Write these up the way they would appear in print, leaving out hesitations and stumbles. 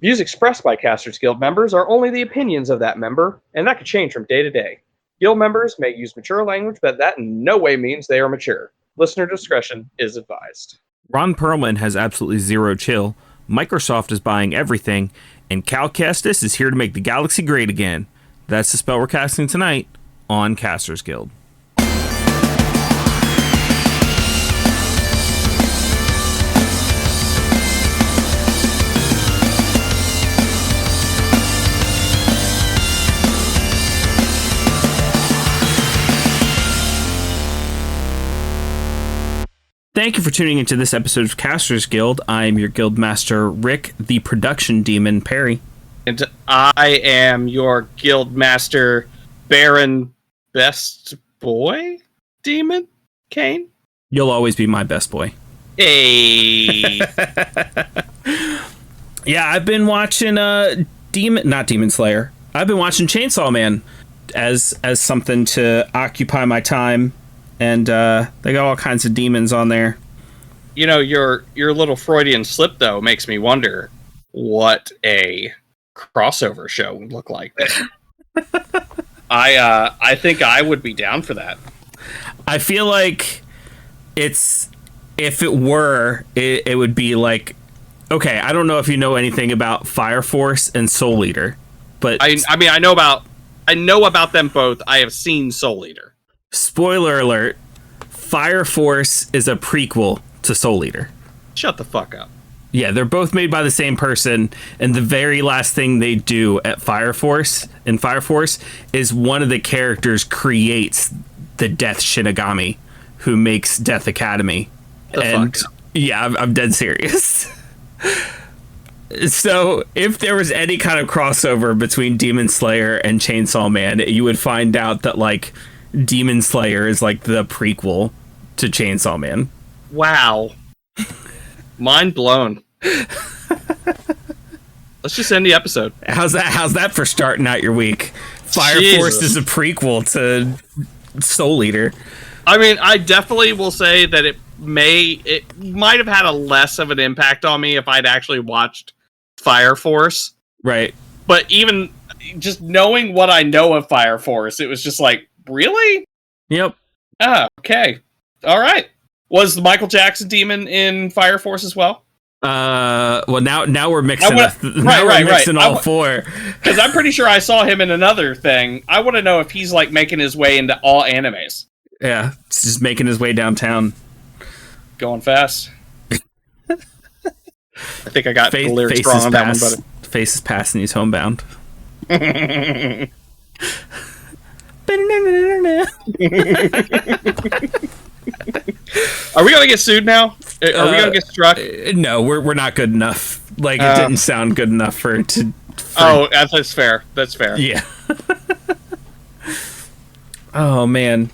Views expressed by Casters Guild members are only the opinions of that member, and that could change from day to day. Guild members may use mature language, but that in no way means they are mature. Listener discretion is advised. Ron Pearlman has absolutely zero chill. Microsoft is buying everything, and Cal Kestis is here to make the galaxy great again. That's the spell we're casting tonight on Casters Guild. Thank you for tuning into this episode of Casters Guild. I am your guild master, Rick, the production demon, Perry. And I am your guild master, Baron Best Boy Demon, Kane. You'll always be my best boy. Hey. Yeah, I've been watching not Demon Slayer. I've been watching Chainsaw Man as something to occupy my time. And they got all kinds of demons on there. You know, your little Freudian slip, though, makes me wonder what a crossover show would look like. I think I would be down for that. I feel like if it would be like, okay, I don't know if you know anything about Fire Force and Soul Eater, but I mean, I know about them both. I have seen Soul Eater. Spoiler alert, Fire Force is a prequel to Soul Eater. Shut the fuck up. Yeah, they're both made by the same person, and the very last thing they do at Fire Force is one of the characters creates the Death Shinigami who makes Death Academy. And yeah, I'm dead serious. So if there was any kind of crossover between Demon Slayer and Chainsaw Man, you would find out that like Demon Slayer is like the prequel to Chainsaw Man. Wow. Mind blown. Let's just end the episode. How's that for starting out your week? Fire Force is a prequel to Soul Eater. I mean, I definitely will say that it might have had a less of an impact on me if I'd actually watched Fire Force. Right. But even just knowing what I know of Fire Force, it was just like, really? Yep. Ah, okay. All right. Was the Michael Jackson demon in Fire Force as well? Well, now we're mixing. Mixing all four. Because I'm pretty sure I saw him in another thing. I want to know if he's like making his way into all animes. Yeah, it's just making his way downtown. Going fast. I think I got the lyrics wrong on that one, but Face is passing. He's homebound. Are we gonna get sued now? Are we gonna get struck? No, we're not good enough. Like it didn't sound good enough for it to. Oh, that's fair. That's fair. Yeah. Oh man.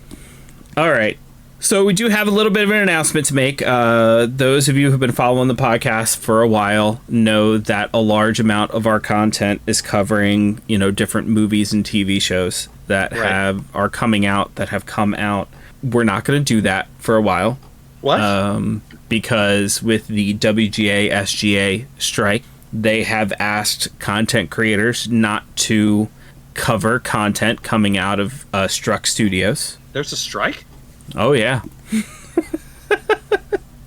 All right. So we do have a little bit of an announcement to make. Those of you who've been following the podcast for a while know that a large amount of our content is covering, different movies and TV shows that are coming out, that have come out. We're not going to do that for a while. What? Because with the WGA SGA strike, they have asked content creators not to cover content coming out of struck studios. There's a strike? Oh, yeah.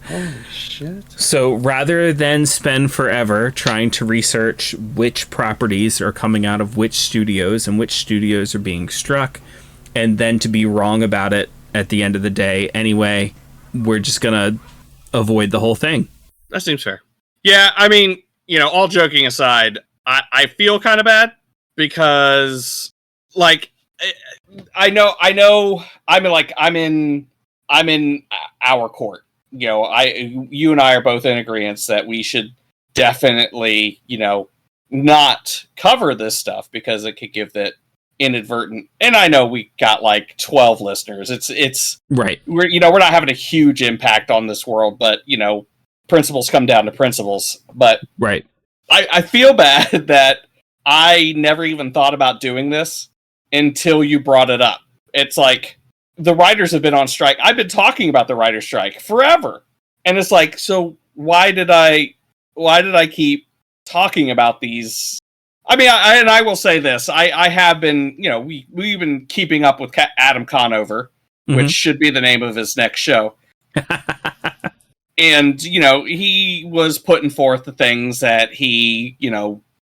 Holy shit. So rather than spend forever trying to research which properties are coming out of which studios and which studios are being struck, and then to be wrong about it at the end of the day anyway, we're just going to avoid the whole thing. That seems fair. Yeah, I mean, all joking aside, I feel kind of bad because, like, I know. I'm in our court. You and I are both in agreement that we should definitely, not cover this stuff because it could give that inadvertent. And I know we got like 12 listeners. It's right. We're not having a huge impact on this world, but principles come down to principles. But right. I feel bad that I never even thought about doing this until you brought it up. It's like the writers have been on strike. I've been talking about the writer's strike forever. And it's like, so why did I keep talking about these. I mean, I will say this. I have been, we've been keeping up with Adam Conover, which should be the name of his next show. And, he was putting forth the things that he,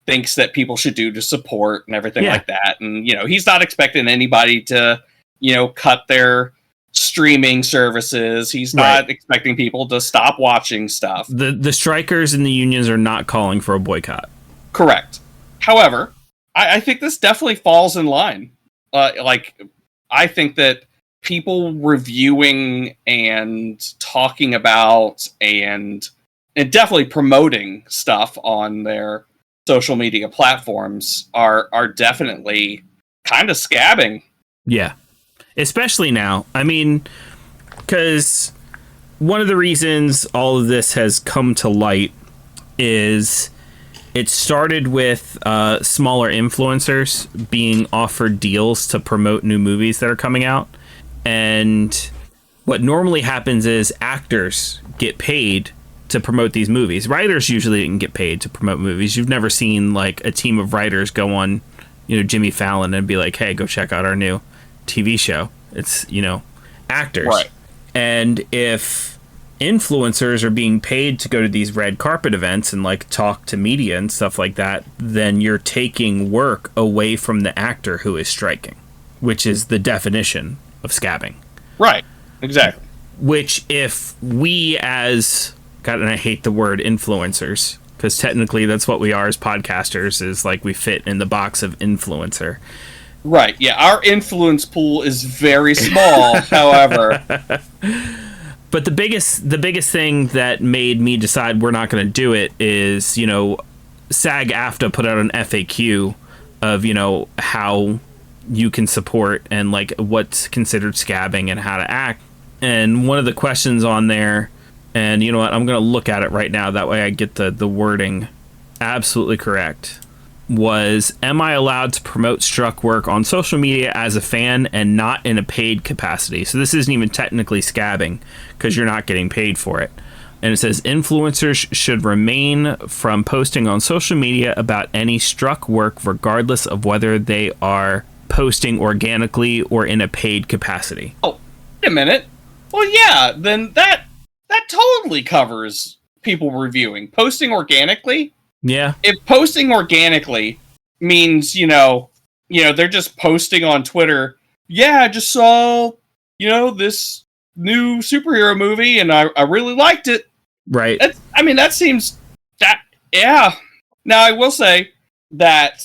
thinks that people should do to support and everything like that. And, he's not expecting anybody to, cut their streaming services. He's not expecting people to stop watching stuff. The strikers and the unions are not calling for a boycott. Correct. However, I think this definitely falls in line. I think that people reviewing and talking about and definitely promoting stuff on their social media platforms are definitely kind of scabbing. Yeah. Especially now. I mean, because one of the reasons all of this has come to light is it started with smaller influencers being offered deals to promote new movies that are coming out. And what normally happens is actors get paid to promote these movies. Writers usually didn't get paid to promote movies. You've never seen like a team of writers go on, Jimmy Fallon and be like, hey, go check out our new TV show. It's, actors. Right. And if influencers are being paid to go to these red carpet events and like talk to media and stuff like that, then you're taking work away from the actor who is striking, which is the definition of scabbing. Right. Exactly. Which if we as, God, and I hate the word influencers, because technically that's what we are as podcasters, is like we fit in the box of influencer. Right. Yeah. Our influence pool is very small, however. But the biggest thing that made me decide we're not going to do it is, SAG-AFTRA put out an FAQ of, how you can support and like what's considered scabbing and how to act. And one of the questions on there, and you know what, I'm going to look at it right now. That way I get the wording absolutely correct. Was, am I allowed to promote struck work on social media as a fan and not in a paid capacity? So this isn't even technically scabbing because you're not getting paid for it. And it says influencers should remain from posting on social media about any struck work regardless of whether they are posting organically or in a paid capacity. Oh, wait a minute. Well, yeah, then that totally covers people reviewing. Posting organically? Yeah. If posting organically means, they're just posting on Twitter, yeah, I just saw, this new superhero movie and I really liked it. Right. That seems that, yeah. Now, I will say that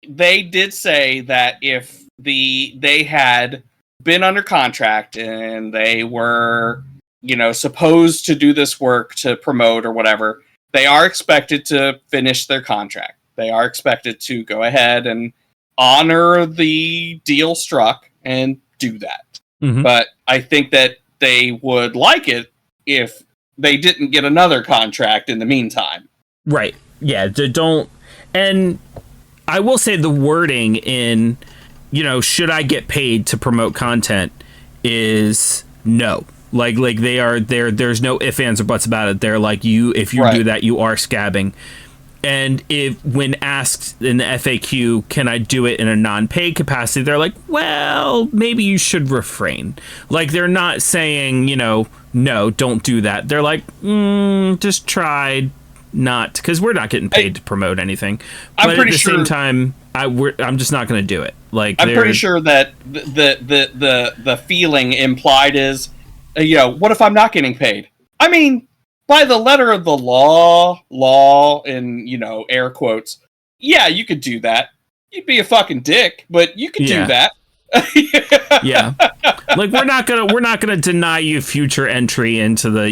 they did say that if they had been under contract and they were, supposed to do this work to promote or whatever, they are expected to finish their contract. They are expected to go ahead and honor the deal struck and do that. Mm-hmm. But I think that they would like it if they didn't get another contract in the meantime. Right. Yeah, don't. And I will say the wording in, should I get paid to promote content is no. Like they are there. There's no ifs, ands, or buts about it. They're like, if you do that, you are scabbing. And when asked in the FAQ, can I do it in a non-paid capacity? They're like, well, maybe you should refrain. Like they're not saying, no, don't do that. They're like, just try not, because we're not getting paid to promote anything. But at the same time, I'm just not going to do it. Like I'm pretty sure that the feeling implied is, what if I'm not getting paid? I mean, by the letter of the law in, air quotes, yeah, you could do that. You'd be a fucking dick, but you could do that. Yeah. Like we're not gonna deny you future entry into the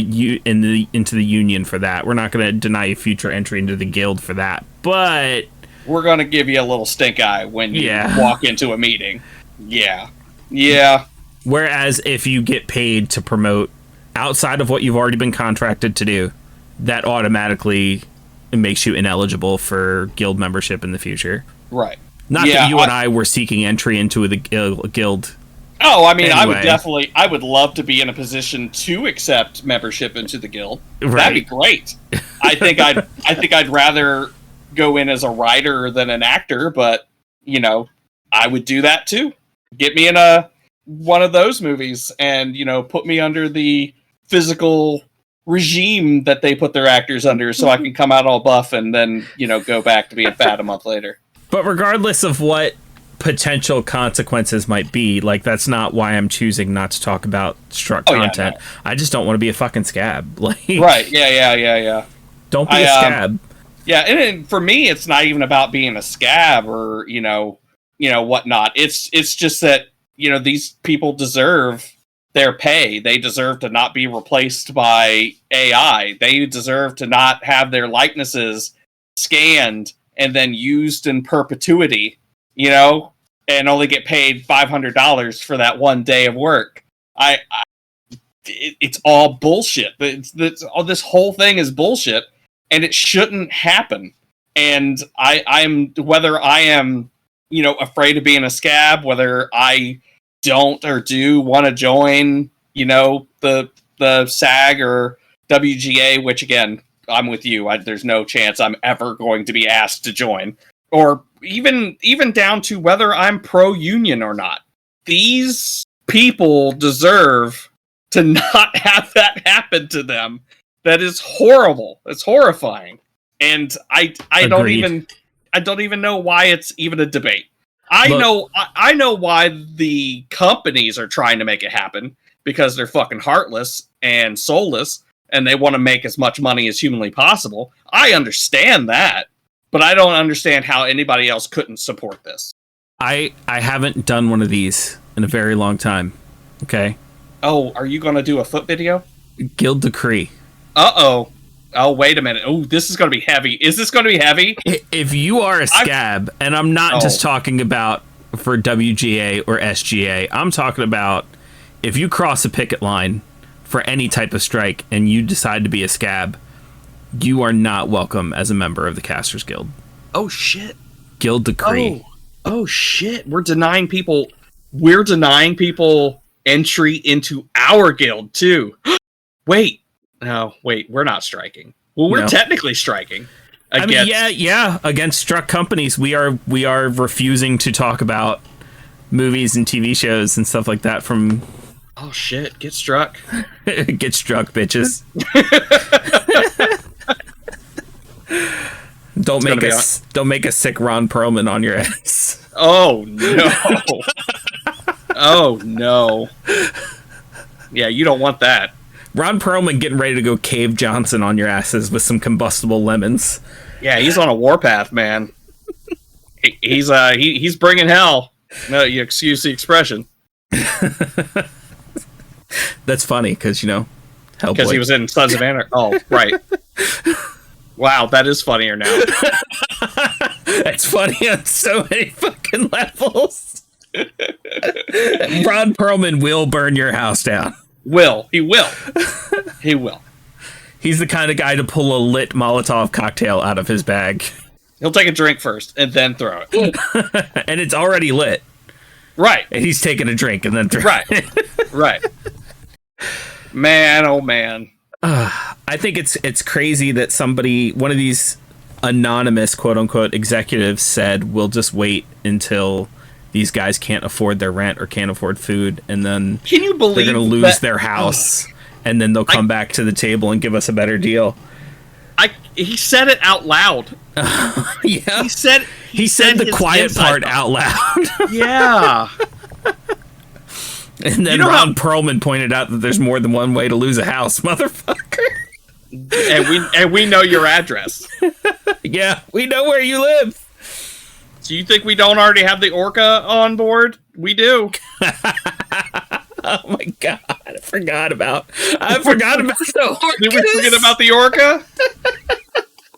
union for that. We're not gonna deny you future entry into the guild for that. But we're gonna give you a little stink eye when you walk into a meeting. Yeah. Yeah. Whereas if you get paid to promote outside of what you've already been contracted to do, that automatically makes you ineligible for guild membership in the future. Right. Not that you and I were seeking entry into the guild. Oh, I mean, anyway. I would love to be in a position to accept membership into the guild. Right. That'd be great. I think I'd rather go in as a writer than an actor, but you know, I would do that too. Get me in one of those movies, and you know, put me under the physical regime that they put their actors under, so I can come out all buff and then, you know, go back to being fat a month later. But regardless of what potential consequences might be, like, that's not why I'm choosing not to talk about struck content. Yeah, no. I just don't want to be a fucking scab. Like, right? Yeah. Don't be a scab. Yeah, and for me, it's not even about being a scab or you know whatnot. It's just that, you know, these people deserve their pay. They deserve to not be replaced by AI. They deserve to not have their likenesses scanned and then used in perpetuity, you know, and only get paid $500 for that one day of work. It's all bullshit. This whole thing is bullshit, and it shouldn't happen. And I'm whether I am, you know, afraid of being a scab, whether I don't or do want to join, you know, the SAG or WGA, which again, I'm with you. There's no chance I'm ever going to be asked to join, or even down to whether I'm pro-union or not. These people deserve to not have that happen to them. That is horrible. It's horrifying. And I don't even know why it's even a debate. I know why the companies are trying to make it happen, because they're fucking heartless and soulless, and they want to make as much money as humanly possible. I understand that, but I don't understand how anybody else couldn't support this. I haven't done one of these in a very long time. Okay. Oh, are you going to do a foot video? Guild decree. Uh-oh. Oh, wait a minute. Oh, this is going to be heavy. Is this going to be heavy? If you are a scab, and I'm not just talking about for WGA or SGA, I'm talking about if you cross a picket line for any type of strike and you decide to be a scab, you are not welcome as a member of the Casters Guild. Oh, shit. Guild decree. Oh shit. We're denying people entry into our guild, too. Wait. No, wait, we're not striking. Well, we're technically striking. Against struck companies, we are refusing to talk about movies and TV shows and stuff like that from... Oh, shit, get struck. Get struck, bitches. Don't make a sick Ron Pearlman on your ass. Oh, no. Oh, no. Yeah, you don't want that. Ron Pearlman getting ready to go Cave Johnson on your asses with some combustible lemons. Yeah, he's on a warpath, man. He's bringing hell. No, you excuse the expression. That's funny because, you know, Hellboy. Because he was in Sons of Anarchy. Oh, right. Wow, that is funnier now. That's funny on so many fucking levels. Ron Pearlman will burn your house down. He will. He's the kind of guy to pull a lit Molotov cocktail out of his bag. He'll take a drink first and then throw it. And it's already lit. Right. And he's taking a drink and then throw it. Right. Man, oh man. I think it's crazy that one of these anonymous quote unquote executives said, we'll just wait until these guys can't afford their rent or can't afford food, and then can you believe they're going to lose their house, and then they'll come back to the table and give us a better deal. He said it out loud. Yeah. He said the quiet part out loud. Yeah. And then Ron Pearlman pointed out that there's more than one way to lose a house, motherfucker. And we know your address. Yeah, we know where you live. Do you think we don't already have the orca on board? We do. Oh my god, I forgot about the orca. Did we forget about the orca?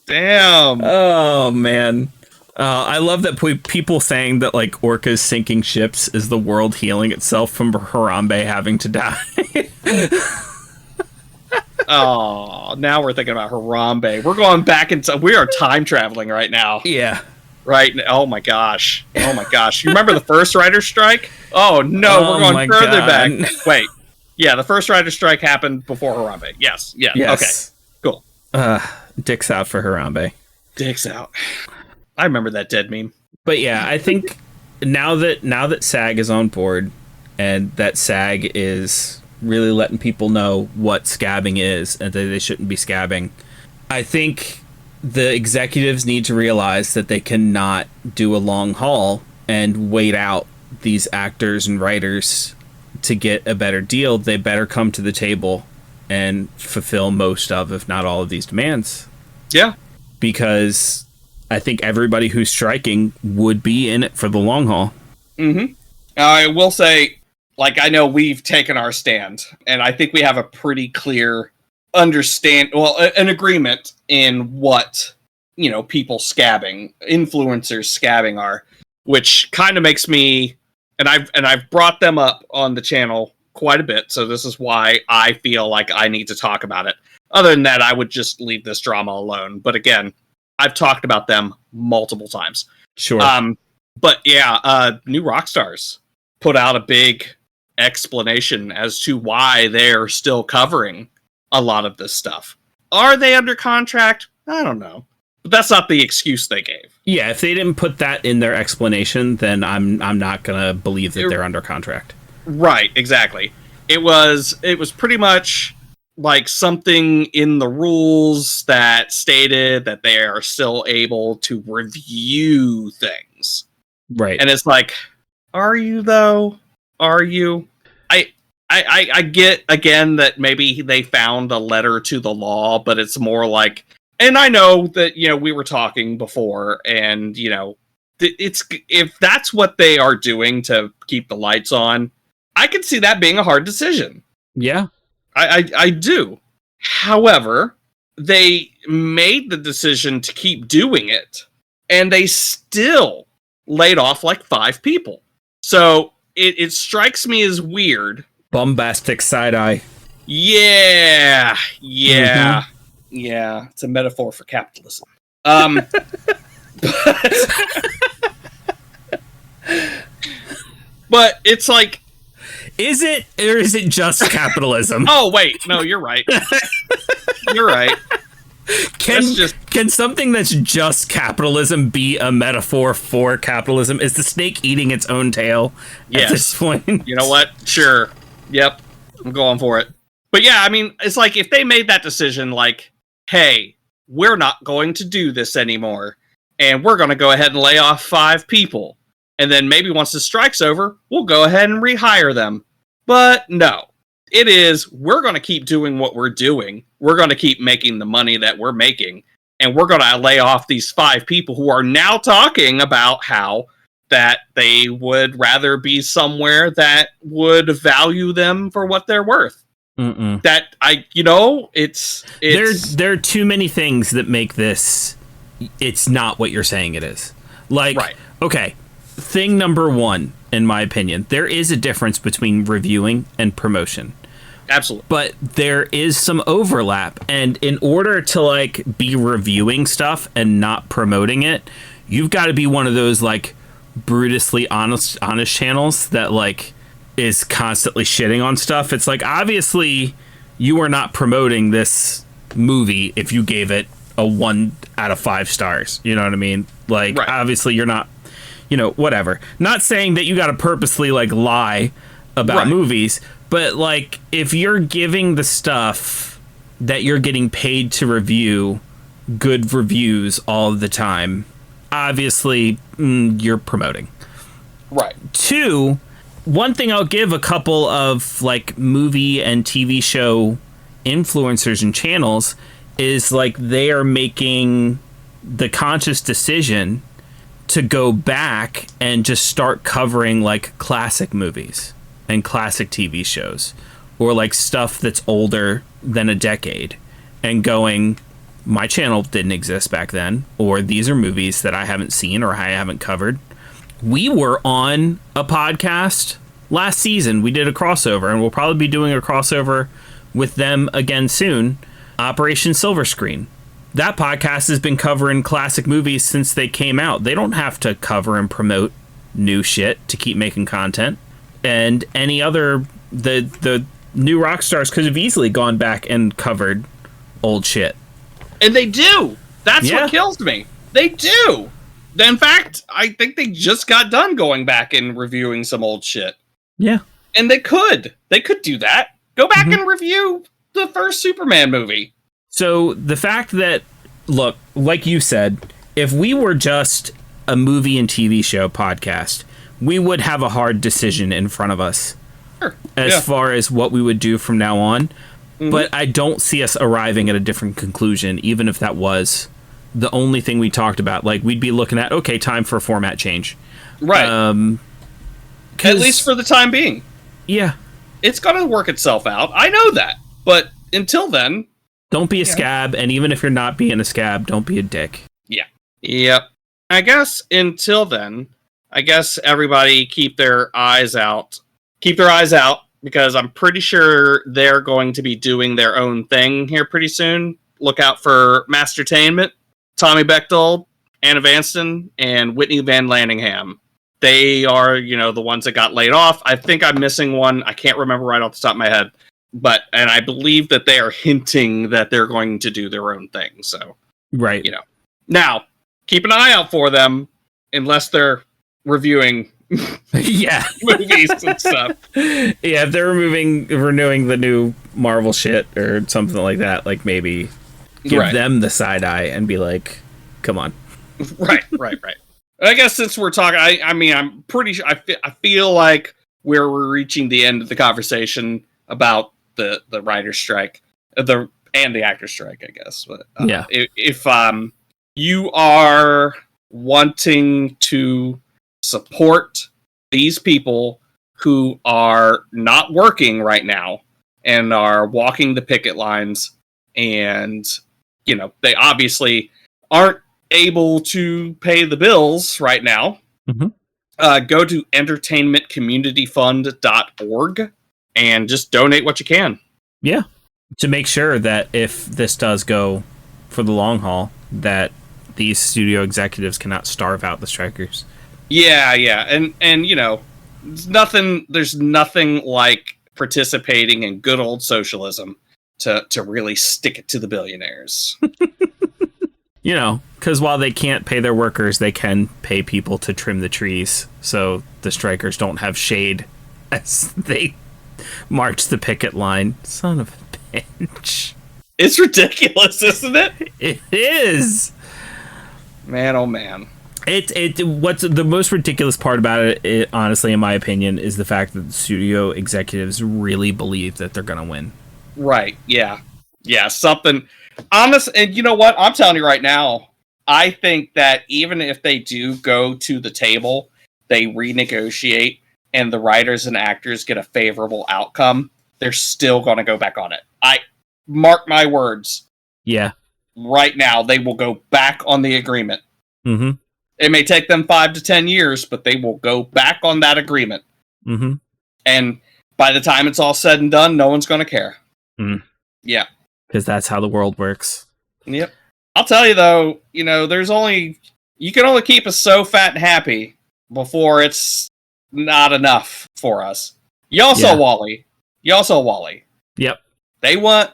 Damn. Oh man. I love that people saying that like orcas sinking ships is the world healing itself from Harambe having to die. Oh, now we're thinking about Harambe. We're going back into... We are time traveling right now. Yeah. Right? Oh my gosh. You remember the first writer's strike? Oh no, we're going further back. Wait. Yeah, the first writer's strike happened before Harambe. Yes. Yeah. Yes. Okay. Cool. Dicks out for Harambe. Dicks out. I remember that dead meme. But yeah, I think now that SAG is on board and that SAG is really letting people know what scabbing is and that they shouldn't be scabbing, I think the executives need to realize that they cannot do a long haul and wait out these actors and writers to get a better deal. They better come to the table and fulfill most of, if not all of these demands. Yeah. Because I think everybody who's striking would be in it for the long haul. Mm-hmm. I will say, like, I know we've taken our stand, and I think we have a pretty clear an agreement in what, people scabbing, influencers scabbing are, which kind of makes me, and I've brought them up on the channel quite a bit, so this is why I feel like I need to talk about it. Other than that, I would just leave this drama alone. But again, I've talked about them multiple times. Sure. But yeah, New Rockstars put out a big explanation as to why they're still covering a lot of this stuff. Are they under contract? I don't know. But that's not the excuse they gave. Yeah, if they didn't put that in their explanation, then I'm not gonna believe that they're under contract. Right, exactly. It was pretty much like something in the rules that stated that they are still able to review things. Right. And it's like, are you though? Are you? I get, again, that maybe they found a letter to the law, but it's more like, and I know that, we were talking before, and, it's, if that's what they are doing to keep the lights on, I can see that being a hard decision. Yeah. I do. However, they made the decision to keep doing it, and they still laid off like 5 people. So it strikes me as weird. Bombastic side-eye. Yeah. Yeah. Mm-hmm. Yeah. It's a metaphor for capitalism. But it's like, is it, or is it just capitalism? Oh, wait. No, you're right. You're right. Can something that's just capitalism be a metaphor for capitalism? Is the snake eating its own tail at this point? You know what? Sure. Yep. I'm going for it. But yeah, I mean, it's like if they made that decision like, hey, we're not going to do this anymore, and we're going to go ahead and lay off 5 people. And then maybe once the strike's over, we'll go ahead and rehire them. But no. It is, we're going to keep doing what we're doing. We're going to keep making the money that we're making. And we're going to lay off these 5 people who are now talking about how that they would rather be somewhere that would value them for what they're worth. Mm-mm. That it's there are too many things that make this, it's not what you're saying it is. Like, right. Okay, thing number 1, in my opinion, there is a difference between reviewing and promotion. Absolutely. But there is some overlap, and in order to like be reviewing stuff and not promoting it, you've got to be one of those like brutally honest channels that like is constantly shitting on stuff. It's like, obviously you are not promoting this movie if you gave it a 1 out of 5 stars. You know what I mean? Like, right. Obviously you're not, whatever. Not saying that you got to purposely like lie about movies, but like if you're giving the stuff that you're getting paid to review good reviews all the time, obviously you're promoting. Right. 2, one thing I'll give a couple of like movie and TV show influencers and channels is like they are making the conscious decision to go back and just start covering like classic movies and classic TV shows, or like stuff that's older than a decade, and going, my channel didn't exist back then, or these are movies that I haven't seen or I haven't covered. We were on a podcast last season. We did a crossover, and we'll probably be doing a crossover with them again soon. Operation Silver Screen. That podcast has been covering classic movies since they came out. They don't have to cover and promote new shit to keep making content. And any other, the new Rockstars could have easily gone back and covered old shit. And they do. That's what kills me. They do. In fact, I think they just got done going back and reviewing some old shit. Yeah. And they could do that. Go back and review the first Superman movie. So the fact that, look, like you said, if we were just a movie and TV show podcast, we would have a hard decision in front of us as far as what we would do from now on. Mm-hmm. But I don't see us arriving at a different conclusion, even if that was the only thing we talked about. Like, we'd be looking at, okay, time for a format change. Right. At least for the time being. Yeah. It's going to work itself out. I know that. But until then... Don't be a scab, and even if you're not being a scab, don't be a dick. Yeah. Yep. I guess until then, everybody keep their eyes out. Keep their eyes out, because I'm pretty sure they're going to be doing their own thing here pretty soon. Look out for Mastertainment, Tommy Bechtel, Anna Vanston, and Whitney Van Lanningham. They are, the ones that got laid off. I think I'm missing one. I can't remember right off the top of my head. And I believe that they are hinting that they're going to do their own thing. So, right. Now, keep an eye out for them, unless they're reviewing movies and stuff. Yeah, if they're renewing the new Marvel shit or something like that, like maybe give them the side eye and be like, come on. Right. I guess since we're talking, I'm pretty sure, I feel like we're reaching the end of the conversation about the writer's strike, and the actor's strike, I guess. But if you are wanting to support these people who are not working right now and are walking the picket lines, and they obviously aren't able to pay the bills right now, go to entertainmentcommunityfund.org and just donate what you can. Yeah, to make sure that if this does go for the long haul, that these studio executives cannot starve out the strikers. Yeah, and there's nothing like participating in good old socialism to really stick it to the billionaires. Because while they can't pay their workers, they can pay people to trim the trees, so the strikers don't have shade as they march the picket line. Son of a bitch. It's ridiculous, isn't it? It is. Man, oh man. What's the most ridiculous part about it, honestly, in my opinion, is the fact that the studio executives really believe that they're going to win. Right, yeah. Yeah, something... Honest, and you know what? I'm telling you right now, I think that even if they do go to the table, they renegotiate, and the writers and actors get a favorable outcome, they're still going to go back on it. I mark my words. Yeah. Right now, they will go back on the agreement. Mm-hmm. It may take them 5 to 10 years, but they will go back on that agreement. Mm-hmm. And by the time it's all said and done, no one's going to care. Mm. Yeah. Because that's how the world works. Yep. I'll tell you though, you can only keep us so fat and happy before it's not enough for us. Y'all saw Wall-E. Yep. They were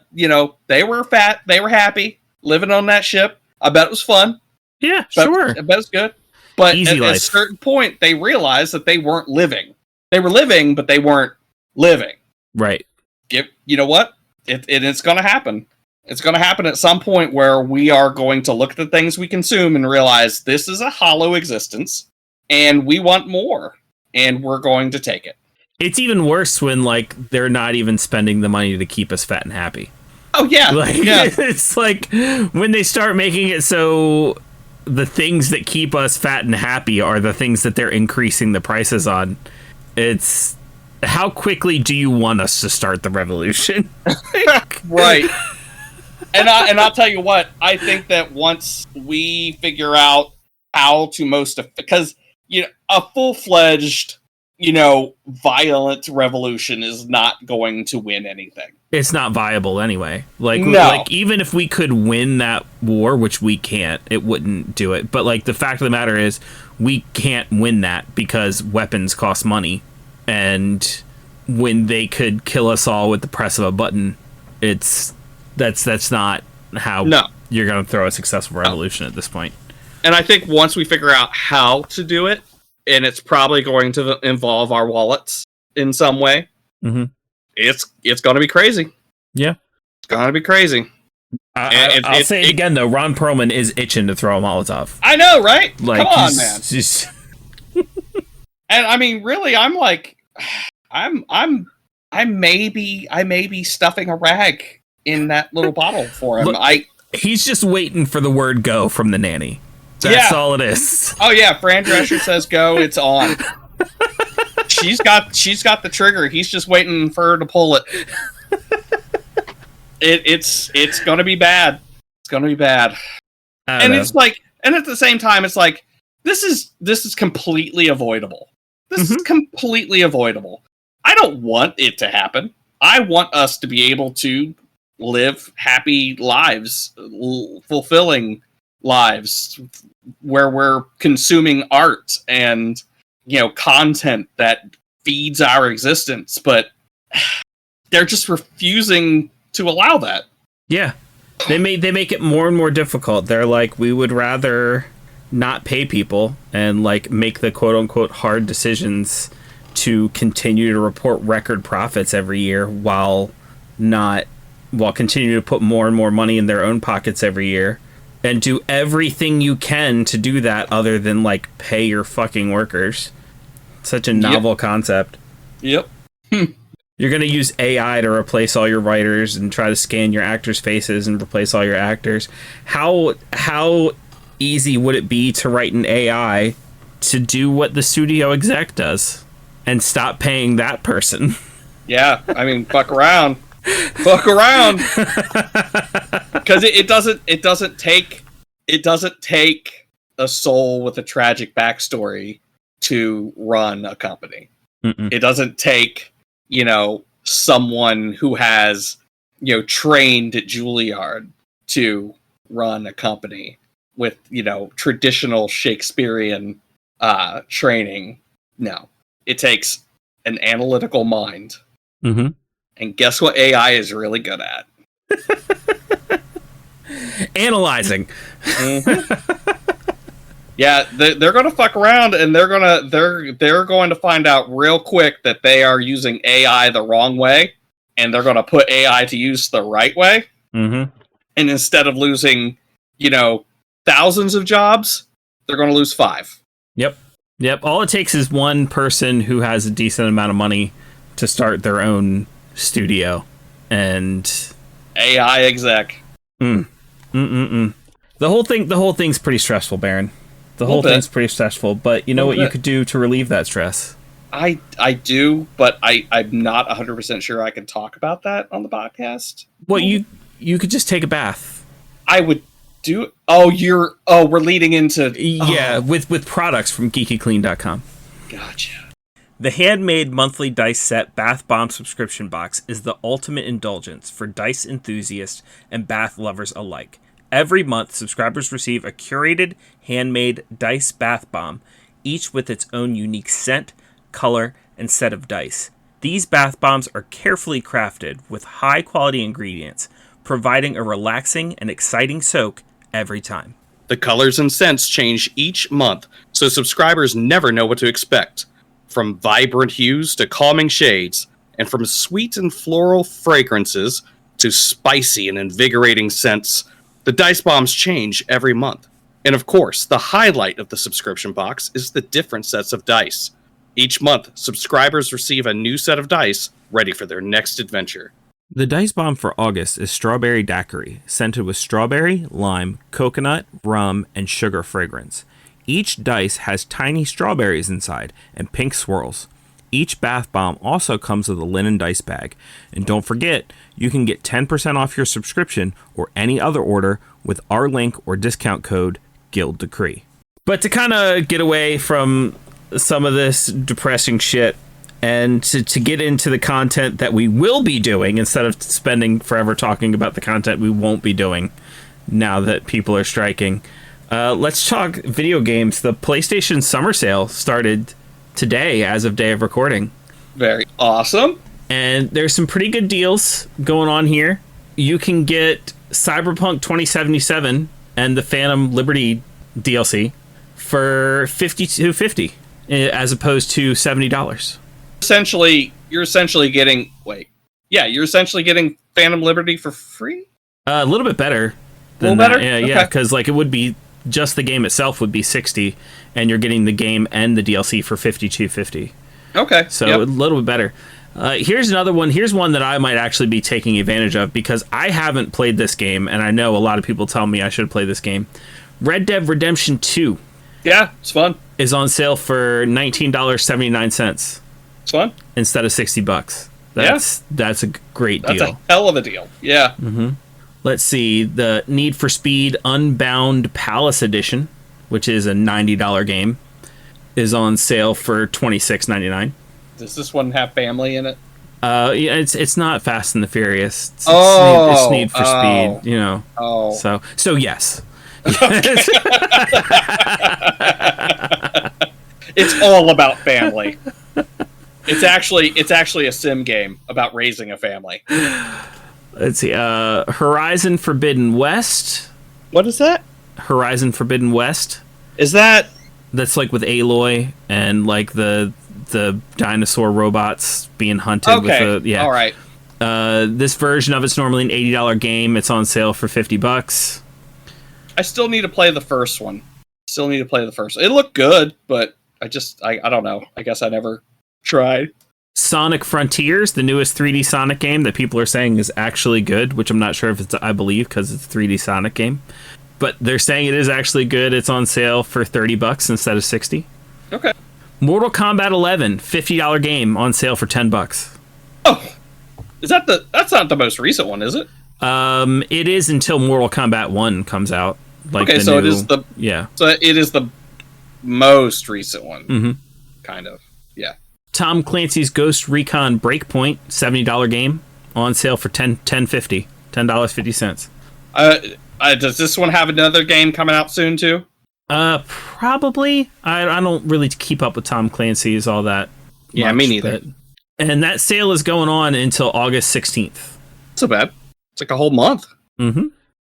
fat, they were happy, living on that ship. I bet it was fun. Yeah, sure. I bet it's good. But at a certain point, they realized that they weren't living. They were living, but they weren't living. Right. You know what? It's going to happen. It's going to happen at some point where we are going to look at the things we consume and realize this is a hollow existence, and we want more, and we're going to take it. It's even worse when, they're not even spending the money to keep us fat and happy. Oh, yeah. It's like when they start making it so the things that keep us fat and happy are the things that they're increasing the prices on. It's... How quickly do you want us to start the revolution? Right. And I'll tell you what, I think that once we figure out how to because, a full-fledged, violent revolution is not going to win anything. It's not viable anyway. No. Even if we could win that war, which we can't, it wouldn't do it. But, the fact of the matter is, we can't win that because weapons cost money. And when they could kill us all with the press of a button, that's not how you're going to throw a successful revolution at this point. And I think once we figure out how to do it, and it's probably going to involve our wallets in some way, it's going to be crazy. Yeah. It's going to be crazy. I'll say it again, though. Ron Pearlman is itching to throw a Molotov. I know, right? Like, come on, man. And I mean, really, I'm like, I may be stuffing a rag in that little bottle for him. Look, he's just waiting for the word "go" from the nanny. That's all it is. Oh yeah, Fran Drescher says go. It's on. She's got the trigger. He's just waiting for her to pull it. It's gonna be bad. It's gonna be bad. And it's like, and at the same time, it's like this is completely avoidable. This is completely avoidable. I don't want it to happen. I want us to be able to live happy lives, fulfilling lives, where we're consuming art and, you know, content that feeds our existence, but they're just refusing to allow that. Yeah. They make it more and more difficult. They're like, we would rather not pay people and like make the quote unquote hard decisions to continue to report record profits every year while continuing to put more and more money in their own pockets every year, and do everything you can to do that other than like pay your fucking workers. Such a novel concept. Yep. You're going to use AI to replace all your writers and try to scan your actors' faces and replace all your actors. How easy would it be to write an AI to do what the studio exec does and stop paying that person? Yeah, I mean, fuck around. Fuck around. Because it doesn't take a soul with a tragic backstory to run a company. It doesn't take, you know, someone who has, you know, trained at Juilliard to run a company with, you know, traditional Shakespearean training. No, it takes an analytical mind. And guess what AI is really good at? Analyzing. Yeah, they're going to fuck around, and they're going to find out real quick that they are using AI the wrong way, and they're going to put AI to use the right way. And instead of losing, you know, thousands of jobs, they're going to lose 5. Yep. All it takes is one person who has a decent amount of money to start their own studio, and AI exec. The whole thing's pretty stressful, Baron. The whole thing's pretty stressful, but you know what you could do to relieve that stress? I do, but I'm not 100% sure I can talk about that on the podcast. Well, you could just take a bath. I would do. We're leading into with products from geekyclean.com. Gotcha. The handmade monthly dice set Bath Bomb subscription box is the ultimate indulgence for dice enthusiasts and bath lovers alike. Every month, subscribers receive a curated, handmade dice bath bomb, each with its own unique scent, color, and set of dice. These bath bombs are carefully crafted with high-quality ingredients, providing a relaxing and exciting soak every time. The colors and scents change each month, so subscribers never know what to expect. From vibrant hues to calming shades, and from sweet and floral fragrances to spicy and invigorating scents, the dice bombs change every month. And of course, the highlight of the subscription box is the different sets of dice. Each month, subscribers receive a new set of dice ready for their next adventure. The dice bomb for August is Strawberry Daiquiri, scented with strawberry, lime, coconut, rum, and sugar fragrance. Each dice has tiny strawberries inside and pink swirls. Each bath bomb also comes with a linen dice bag. And don't forget, you can get 10% off your subscription or any other order with our link or discount code Guild Decree. But to kind of get away from some of this depressing shit and to get into the content that we will be doing instead of spending forever talking about the content we won't be doing now that people are striking, let's talk video games. The PlayStation Summer Sale started today as of day of recording. Very awesome. And there's some pretty good deals going on here. You can get Cyberpunk 2077 and the Phantom Liberty DLC for $52.50 as opposed to $70. You're essentially getting you're essentially getting Phantom Liberty for free. A little bit better. A little better? Yeah, because like it would be just the game itself would be $60, and you're getting the game and the DLC for $52.50. Okay, so a little bit better. Here's another one. Here's one that I might actually be taking advantage of because I haven't played this game, and I know a lot of people tell me I should play this game. Red Dead Redemption 2. Yeah, it's fun. Is on sale for $19.79. It's fun instead of $60. That's a great deal. That's a hell of a deal. Yeah. Mm-hmm. Let's see. The Need for Speed Unbound Palace Edition, which is a $90 game, is on sale for $26.99. Does this one have family in it? Yeah, it's not Fast and the Furious. It's Need for Speed, you know. Oh. So yes. It's all about family. It's actually a sim game about raising a family. Let's see. Horizon Forbidden West. What is that? Horizon Forbidden West. Is that? That's like with Aloy and like the dinosaur robots being hunted. Okay. With all right. This version of it's normally an $80 game. It's on sale for $50. I still need to play the first one. It looked good, but I don't know. I guess I never tried. Sonic Frontiers, the newest 3D Sonic game that people are saying is actually good, which I'm not sure if I believe because it's a 3D Sonic game. But they're saying it is actually good. It's on sale for $30 instead of $60. Okay. Mortal Kombat 11, $50 game on sale for $10. Oh, that's not the most recent one, is it? It is until Mortal Kombat 1 comes out. Like okay, so it is the most recent one. Mm-hmm. Kind of, yeah. Tom Clancy's Ghost Recon Breakpoint, $70 game on sale for $10.50. Does this one have another game coming out soon too? Probably. I don't really keep up with Tom Clancy's all that. Yeah, me neither. And that sale is going on until August 16th. So bad. It's like a whole month. Mm-hmm.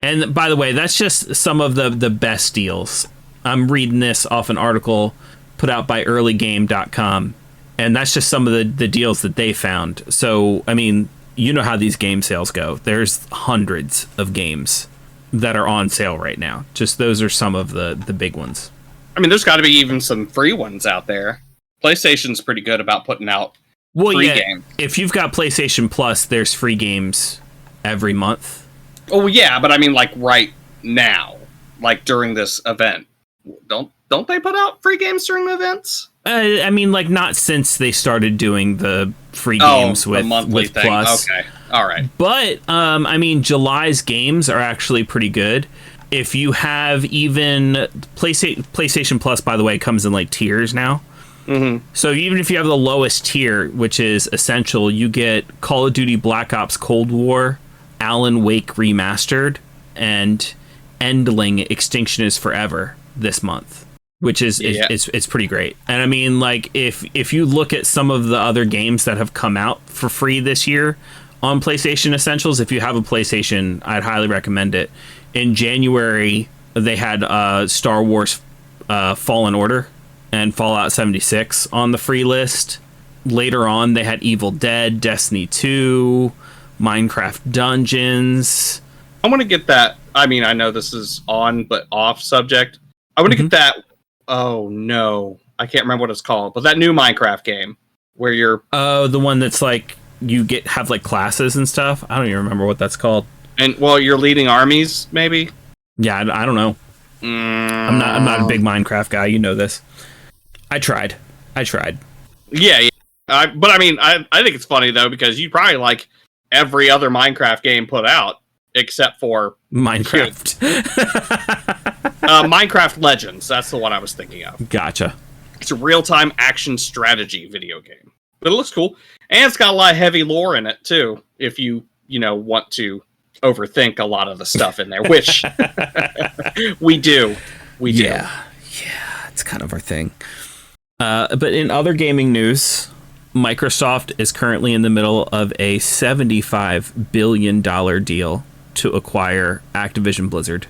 And by the way, that's just some of the best deals. I'm reading this off an article put out by earlygame.com, and that's just some of the deals that they found. So, I mean, you know how these game sales go. There's hundreds of games that are on sale right now. Just those are some of the big ones. I mean, there's got to be even some free ones out there. PlayStation's pretty good about putting out free games. If you've got PlayStation Plus, there's free games every month. Oh yeah, but I mean, like right now, like during this event, don't they put out free games during the events? I mean, like not since they started doing the free games with thing. Plus. Okay, all right. But I mean, July's games are actually pretty good. If you have even PlayStation Plus, by the way, comes in like tiers now. Mm-hmm. So even if you have the lowest tier, which is Essential, you get Call of Duty Black Ops Cold War, Alan Wake Remastered, and Endling Extinction is Forever this month, which is it's pretty great. And I mean, like if you look at some of the other games that have come out for free this year on PlayStation Essentials, if you have a PlayStation, I'd highly recommend it. In January, they had Star Wars Fallen Order and Fallout 76 on the free list. Later on, they had Evil Dead, Destiny 2, Minecraft Dungeons. I want to get that. I mean, I know this is on, but off subject. I want to get that. Oh, no. I can't remember what it's called, but that new Minecraft game where you're... Oh, the one that's like, you have like classes and stuff? I don't even remember what that's called. And, well, you're leading armies, maybe? Yeah, I don't know. I'm not a big Minecraft guy. You know this. I tried. Yeah. But I mean, I think it's funny, though, because you probably like every other Minecraft game put out except for Minecraft. Minecraft Legends. That's the one I was thinking of. Gotcha. It's a real-time action strategy video game. But it looks cool. And it's got a lot of heavy lore in it, too, if you want to overthink a lot of the stuff in there, which we do. Yeah, it's kind of our thing. But in other gaming news, Microsoft is currently in the middle of a $75 billion deal to acquire Activision Blizzard,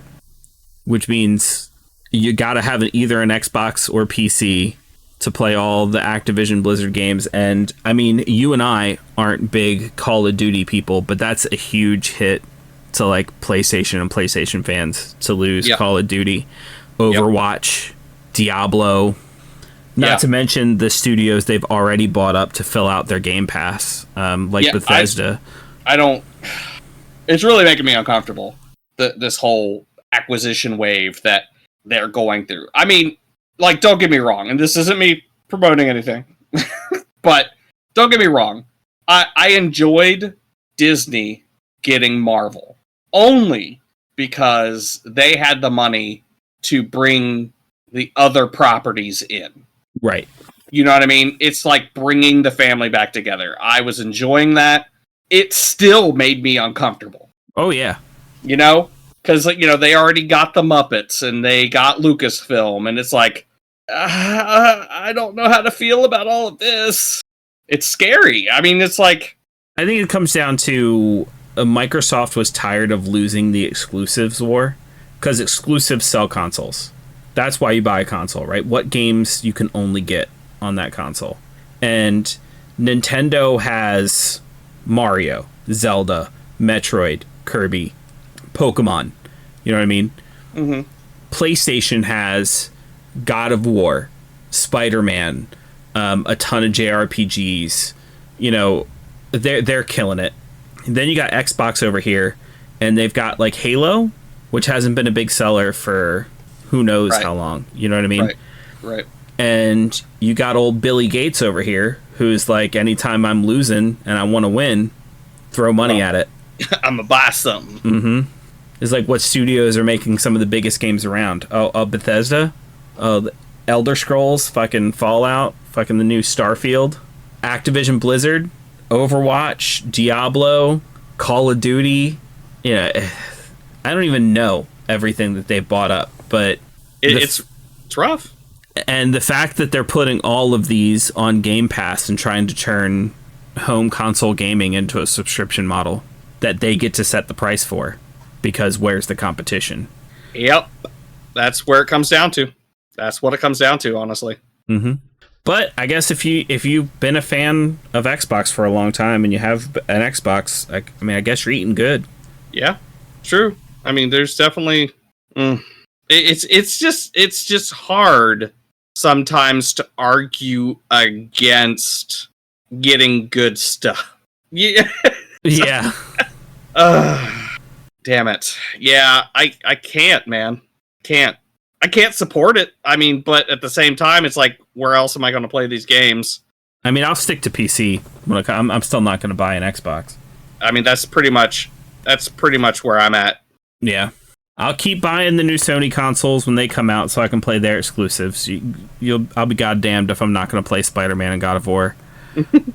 which means you got to have either an Xbox or PC to play all the Activision Blizzard games. And I mean, you and I aren't big Call of Duty people, but that's a huge hit to like PlayStation and PlayStation fans to lose Call of Duty, Overwatch, Diablo, not to mention the studios they've already bought up to fill out their Game Pass, like Bethesda. I don't. It's really making me uncomfortable. This whole acquisition wave that they're going through. I mean, like, don't get me wrong, and this isn't me promoting anything, but don't get me wrong. I enjoyed Disney getting Marvel only because they had the money to bring the other properties in. Right. You know what I mean? It's like bringing the family back together. I was enjoying that. It still made me uncomfortable. Oh, yeah. You know? Because, you know, they already got the Muppets and they got Lucasfilm, and it's like, I don't know how to feel about all of this. It's scary. I mean, it's like... I think it comes down to Microsoft was tired of losing the exclusives war, because exclusives sell consoles. That's why you buy a console, right? What games you can only get on that console. And Nintendo has Mario, Zelda, Metroid, Kirby, Pokemon. You know what I mean? Mm-hmm. PlayStation has God of War, Spider-Man, a ton of JRPGs. You know, they're killing it. And then you got Xbox over here, and they've got like Halo, which hasn't been a big seller for who knows how long. You know what I mean? Right. And you got old Billy Gates over here, who's like, anytime I'm losing and I want to win, throw money at it. I'm gonna buy something. Mm-hmm. It's like what studios are making some of the biggest games around. Bethesda, Elder Scrolls, fucking Fallout, fucking the new Starfield, Activision Blizzard, Overwatch, Diablo, Call of Duty. Yeah, I don't even know everything that they've bought up, but it's rough. And the fact that they're putting all of these on Game Pass and trying to turn home console gaming into a subscription model that they get to set the price for, because where's the competition? Yep. That's where it comes down to. That's what it comes down to, honestly. Mm-hmm. But I guess if you've been a fan of Xbox for a long time and you have an Xbox, I mean, I guess you're eating good. Yeah, true. I mean, there's definitely it's just hard sometimes to argue against getting good stuff. Yeah. Yeah. Damn it. Yeah, I can't, man. I can't support it. I mean, but at the same time, it's like, where else am I going to play these games? I mean, I'll stick to PC. I'm still not going to buy an Xbox. I mean, that's pretty much where I'm at. Yeah. I'll keep buying the new Sony consoles when they come out so I can play their exclusives. I'll be goddamned if I'm not going to play Spider-Man and God of War.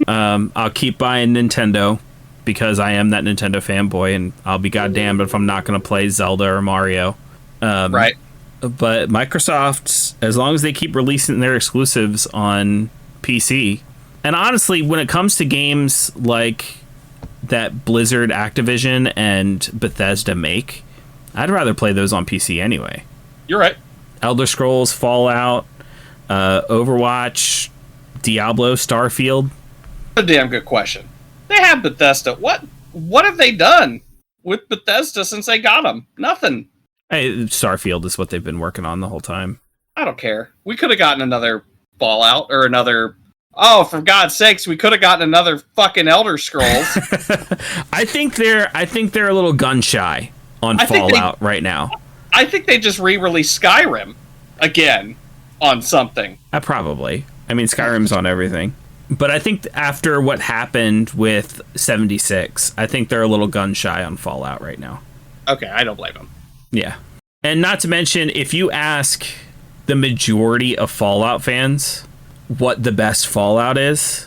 I'll keep buying Nintendo because I am that Nintendo fanboy, and I'll be goddamned if I'm not going to play Zelda or Mario. Right. But Microsoft, as long as they keep releasing their exclusives on PC, and honestly, when it comes to games like that Blizzard, Activision, and Bethesda make, I'd rather play those on PC anyway. You're right. Elder Scrolls, Fallout, Overwatch, Diablo, Starfield. A damn good question. They have Bethesda. What have they done with Bethesda since they got them? Nothing. Hey, Starfield is what they've been working on the whole time. I don't care. We could have gotten another Fallout or another... Oh, for God's sakes, we could have gotten another fucking Elder Scrolls. I think they're a little gun shy on Fallout right now. I think they just re-released Skyrim again on something. Probably. I mean, Skyrim's on everything. But I think after what happened with 76, I think they're a little gun shy on Fallout right now. Okay, I don't blame them. Yeah. And not to mention, if you ask the majority of Fallout fans what the best Fallout is,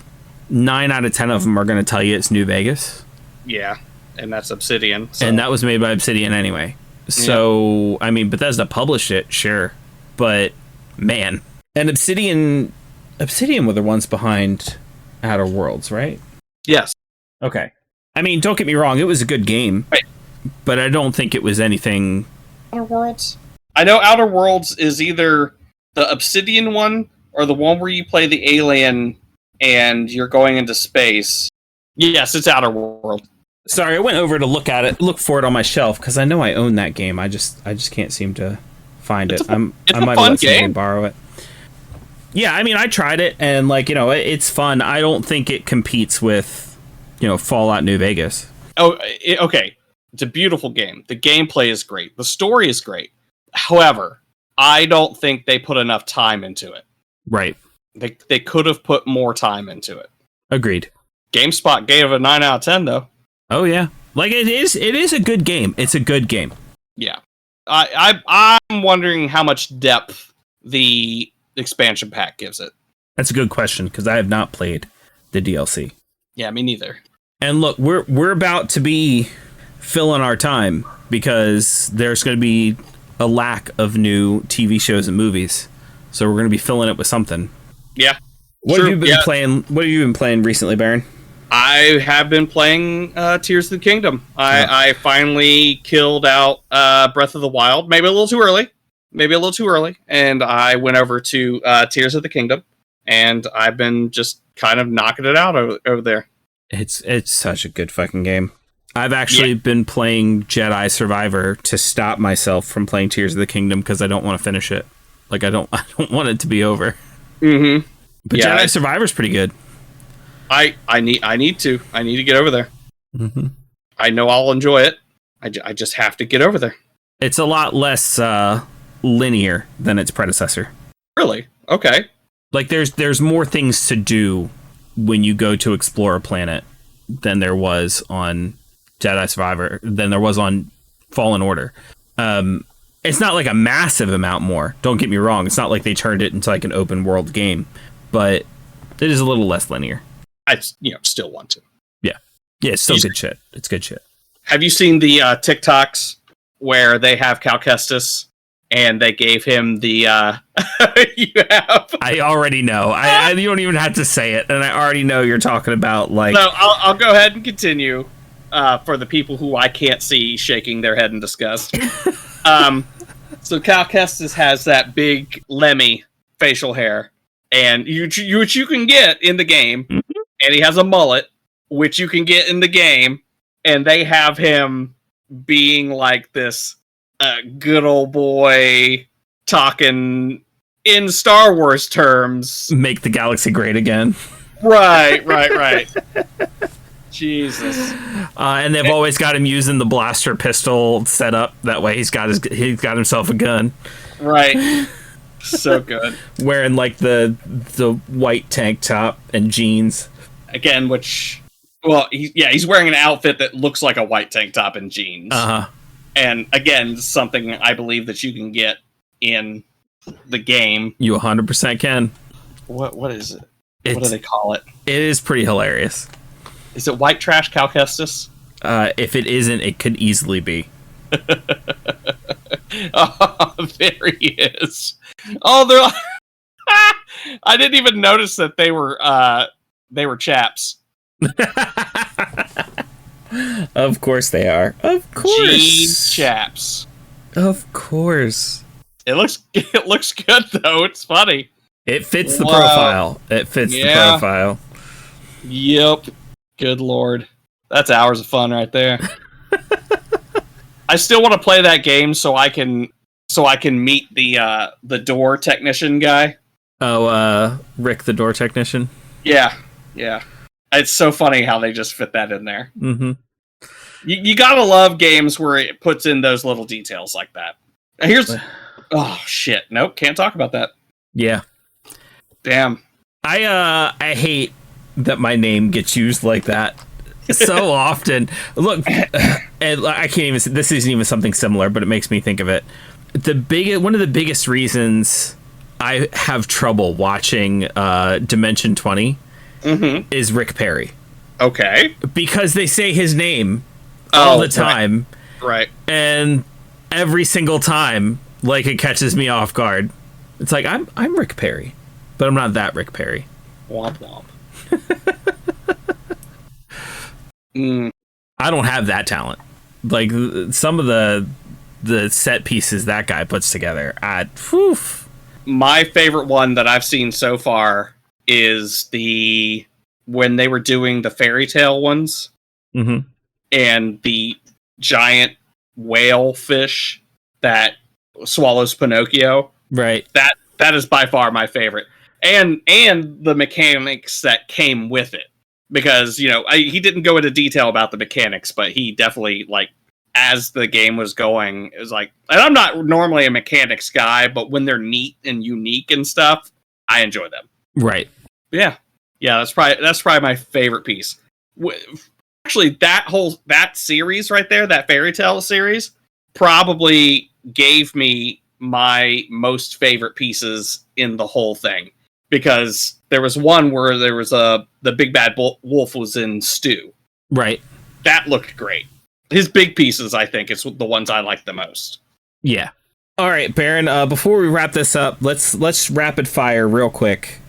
9 out of 10 of them are going to tell you it's New Vegas. Yeah, and that's Obsidian. So. And that was made by Obsidian anyway. So, I mean, Bethesda published it, sure. But, man. And Obsidian were the ones behind Outer Worlds, right? Yes. Okay. I mean, don't get me wrong, it was a good game. Right. But I don't think it was anything... Outer Worlds? I know Outer Worlds is either the Obsidian one or the one where you play the alien and you're going into space. Yes, it's Outer World. Sorry, I went over to look for it on my shelf because I know I own that game. I just can't seem to find it. I might have let someone borrow it. Yeah, I mean, I tried it and like, it's fun. I don't think it competes with, Fallout New Vegas. Oh, okay. It's a beautiful game. The gameplay is great. The story is great. However, I don't think they put enough time into it. Right. They could have put more time into it. Agreed. GameSpot gave it a 9 out of 10, though. Oh, yeah. Like, it is a good game. It's a good game. Yeah. I'm wondering how much depth the expansion pack gives it. That's a good question, because I have not played the DLC. Yeah, me neither. And look, we're about to be filling our time, because there's going to be a lack of new TV shows and movies. So we're going to be filling it with something. Yeah. What have you been playing? What have you been playing recently, Baron? I have been playing Tears of the Kingdom. I finally killed out Breath of the Wild. Maybe a little too early. And I went over to Tears of the Kingdom. And I've been just kind of knocking it out over there. It's such a good fucking game. I've actually been playing Jedi Survivor to stop myself from playing Tears of the Kingdom because I don't want to finish it. Like, I don't want it to be over. Mm-hmm. But Jedi Survivor's pretty good. I need to get over there. Mm-hmm. I know I'll enjoy it. I just have to get over there. It's a lot less linear than its predecessor. Really? Okay. Like, there's more things to do when you go to explore a planet than there was on Jedi Survivor, than there was on Fallen Order. It's not like a massive amount more. Don't get me wrong. It's not like they turned it into like an open world game, but it is a little less linear. I still want to. Yeah, it's still good shit. It's good shit. Have you seen the TikToks where they have Cal Kestis and they gave him the? You have. I already know. You don't even have to say it, and I already know you're talking about like. No, I'll go ahead and continue. For the people who I can't see shaking their head in disgust. So Cal Kestis has that big Lemmy facial hair, and which you can get in the game, and he has a mullet, which you can get in the game, and they have him being like this good old boy talking in Star Wars terms. Make the galaxy great again. Right. Jesus. And they've always got him using the blaster pistol setup. That way he's got himself a gun. Right. So good. Wearing like the white tank top and jeans. Again, he's wearing an outfit that looks like a white tank top and jeans. Uh-huh. And again, something I believe that you can get in the game. You 100% can. What is it? What do they call it? It is pretty hilarious. Is it white trash Cal Kestis? If it isn't, it could easily be. Oh, there he is. Oh, they're like... I didn't even notice that they were chaps. Of course they are. Of course. Jean chaps. Of course. It looks good though. It's funny. It fits the profile. It fits the profile. Yep. Good lord. That's hours of fun right there. I still want to play that game so I can meet the door technician guy. Oh, Rick the door technician? Yeah. It's so funny how they just fit that in there. Mm-hmm. You gotta love games where it puts in those little details like that. Oh shit. Nope, can't talk about that. Yeah. Damn. I hate that my name gets used like that so often. Look, and I can't even. This isn't even something similar, but it makes me think of it. One of the biggest reasons I have trouble watching Dimension 20 is Rick Perry. Okay. Because they say his name all the time. Right. And every single time, like, it catches me off guard. It's like, I'm Rick Perry, but I'm not that Rick Perry. Womp womp. I don't have that talent. Like, some of the the set pieces that guy puts together. Whew. My favorite one that I've seen so far is when they were doing the fairy tale ones, and the giant whale fish that swallows Pinocchio. Right. That is by far my favorite, and the mechanics that came with it, because he didn't go into detail about the mechanics, but he definitely, like, as the game was going, it was like, and I'm not normally a mechanics guy, but when they're neat and unique and stuff, I enjoy them. Right. Yeah. That's probably my favorite piece. Actually, that series right there, that fairy tale series, probably gave me my most favorite pieces in the whole thing, because there was one where there was the big bad wolf was in stew. Right. That looked great. His big pieces, I think, is the ones I like the most. Yeah. All right, Baron, before we wrap this up, let's rapid fire real quick.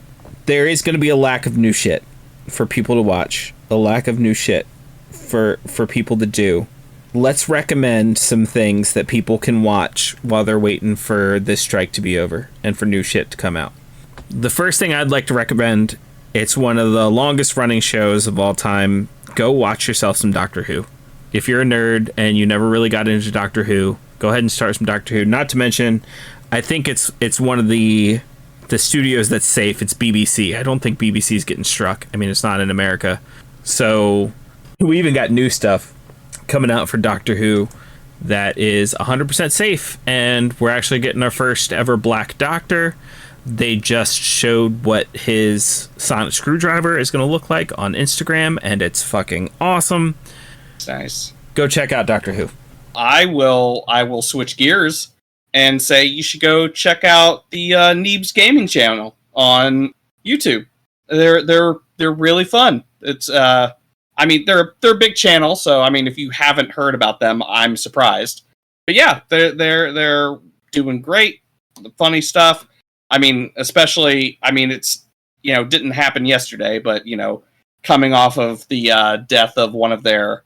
There is going to be a lack of new shit for people to watch. A lack of new shit for people to do. Let's recommend some things that people can watch while they're waiting for this strike to be over and for new shit to come out. The first thing I'd like to recommend, it's one of the longest running shows of all time. Go watch yourself some Doctor Who. If you're a nerd and you never really got into Doctor Who, go ahead and start some Doctor Who. Not to mention, I think it's one of the studios that's safe. It's BBC. I don't think BBC's getting struck. I mean, it's not in America. So we even got new stuff coming out for Doctor Who that is 100% safe, and we're actually getting our first ever Black Doctor. They just showed what his sonic screwdriver is going to look like on Instagram, and it's fucking awesome. Nice. Go check out Doctor Who. I will switch gears and say you should go check out the Neebs Gaming channel on YouTube. They're really fun. It's I mean, they're a big channel, so I mean, if you haven't heard about them, I'm surprised. But yeah, they're doing great, funny stuff. I mean, especially, I mean, it's didn't happen yesterday, but coming off of the death of one of their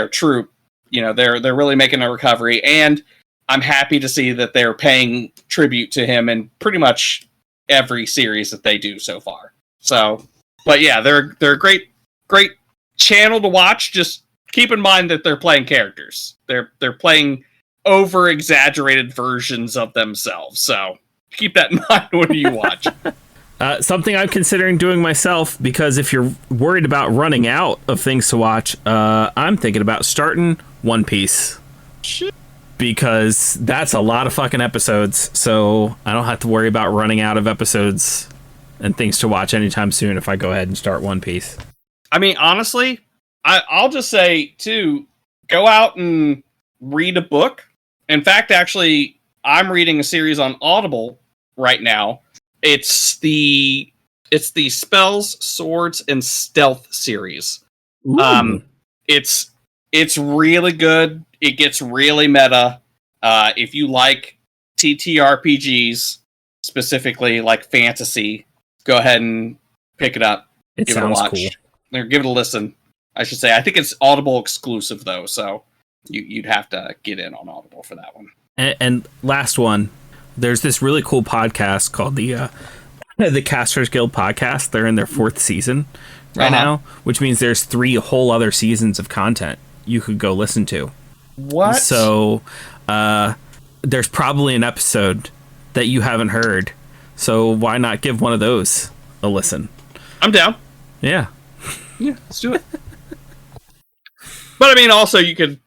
troop, they're really making a recovery, and I'm happy to see that they're paying tribute to him in pretty much every series that they do so far. So, but yeah, they're a great channel to watch. Just keep in mind that they're playing characters. They're playing over exaggerated versions of themselves. So keep that in mind when you watch. Something I'm considering doing myself, because if you're worried about running out of things to watch, I'm thinking about starting One Piece. Shit. Because that's a lot of fucking episodes, so I don't have to worry about running out of episodes and things to watch anytime soon if I go ahead and start One Piece. I mean, honestly, I'll just say, too, go out and read a book. In fact, actually, I'm reading a series on Audible right now. It's the Spells, Swords, and Stealth series. Ooh. It's really good. It gets really meta. If you like TTRPGs, specifically like fantasy, go ahead and pick it up. It give sounds it a watch. cool. Or give it a listen, I should say. I think it's Audible exclusive, though, so you'd have to get in on Audible for that one. And last one, there's this really cool podcast called the Casters Guild podcast. They're in their 4th season right now, which means there's 3 whole other seasons of content you could go listen to. What? So there's probably an episode that you haven't heard, so why not give one of those a listen? I'm down. Yeah, let's do it. But I mean, also you could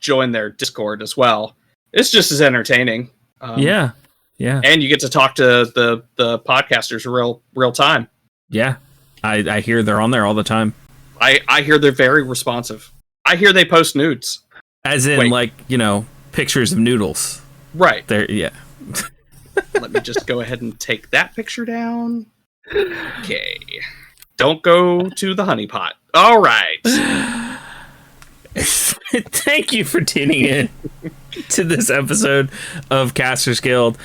join their Discord as well. It's just as entertaining. Yeah, and you get to talk to the podcasters real time. Yeah, I hear they're on there all the time. I hear they're very responsive. I hear they post nudes. As in, like, pictures of noodles. Right. There, yeah. Let me just go ahead and take that picture down. Okay. Don't go to the honeypot. All right. Thank you for tuning in to this episode of Casters Guild.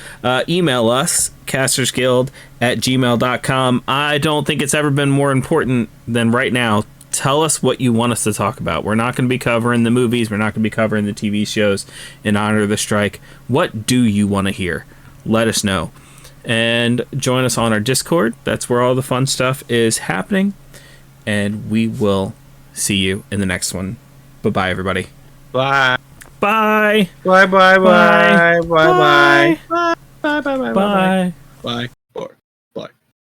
Email us, castersguild@gmail.com. I don't think it's ever been more important than right now Tell us what you want us to talk about. We're not going to be covering the movies. We're not going to be covering the TV shows in honor of the strike. What do you want to hear? Let us know. And join us on our Discord. That's where all the fun stuff is happening. And we will see you in the next one. Bye-bye, everybody. Bye. Bye. Bye, bye, bye. Bye, bye. Bye. Bye, bye, bye, bye. Bye. Bye.